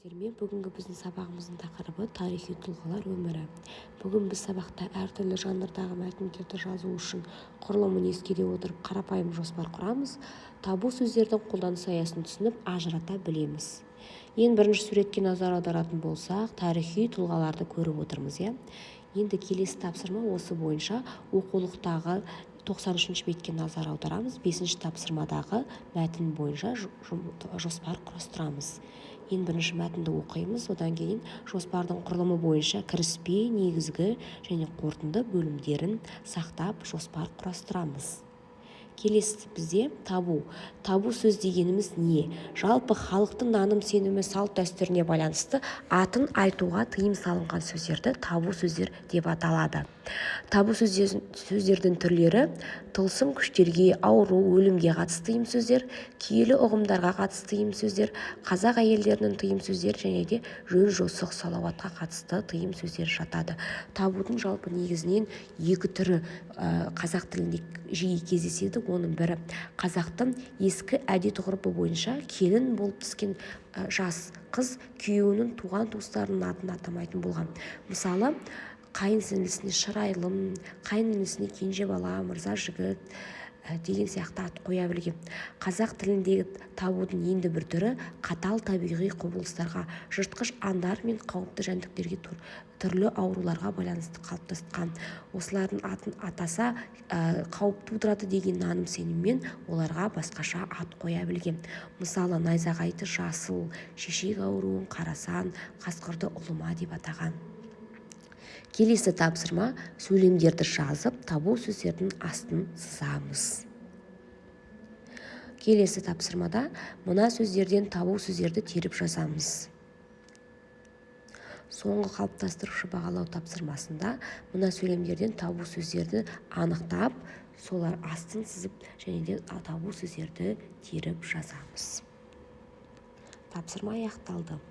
Бүгінгі біздің сабағымыздың тақырыбы тарихи тұлғалар өмірі. Бүгін біз сабақта әртүрлі жанрдағы мәтіндерді жазу үшін құрылымын ескере отырып қарапайым жоспар құрамыз. Табу сөздердің қолданыс аясын түсініп ажырата білеміз. Ең бірінші суретке назар аударатын болсақ, тарихи тұлғаларды көріп отырмыз, Енді келесі тапсырма осы бойынша оқулықтағы 93-ші бетке назар аударамыз. 5-ші тапсырмадағы мәтін бойынша жоспар құрастырамыз. Ең бірінші мәтінді оқимыз, одан кейін жоспардың құрылымы бойынша кіріспе, негізгі және қорытынды бөлімдерін сақтап жоспар құрастырамыз. Келесі бізде табу сөз дегеніміз не? Жалпы халықтың наным сенімі, салт дәстүріне байланысты атын айтуға тыйым салынған сөздерді табу сөздер деп аталады. Табу сөздердің түрлері: тылсым күштерге, ауру, өлімге қатысты тыйым сөздер, киелі ұғымдарға қатысты тыйым сөздер, қазақ әйелдерінің тыйым сөздер және де жөн-жосық, салауатқа қатысты тыйым сөздер жатады. Табудың жалпы негізінен екі түрі қазақ тілінде жиі кездеседі. Оның бірі қазақтың ескі әдет-ғұрпы бойынша келін болып түскен жас қыз күйеуінің туған-туыстарының атын атамайтын болған. Мысалы, қайын-сіңлісіне Шырайлым, қайын-інісіне Кенже бала, Мырза жігіт деген сияқты ат қоя білген. Қазақ тіліндегі табудың енді бір түрі қатал табиғи құбылыстарға, жыртқыш аңдар мен қауіпті жәндіктерге, түрлі ауруларға байланысты қалыптасқан. Осылардың атын атаса қауіп тудырады деген наным сеніммен оларға басқаша ат қоя білген. Мысалы, найзағайды жасыл, шешек ауруын қарасан, қасқырды ұлыма деп атаған. Келесі тапсырма: сөйлемдерді жазып, табу сөздердің астын сызамыз. Келесі тапсырмада мына сөздерден табу сөздерді теріп жазамыз. Соңғы қалыптастырушы бағалау тапсырмасында мына сөйлемдерден табу сөздерді анықтап, солар астын сызып және де табу сөздерді теріп жазамыз. Тапсырма аяқталды.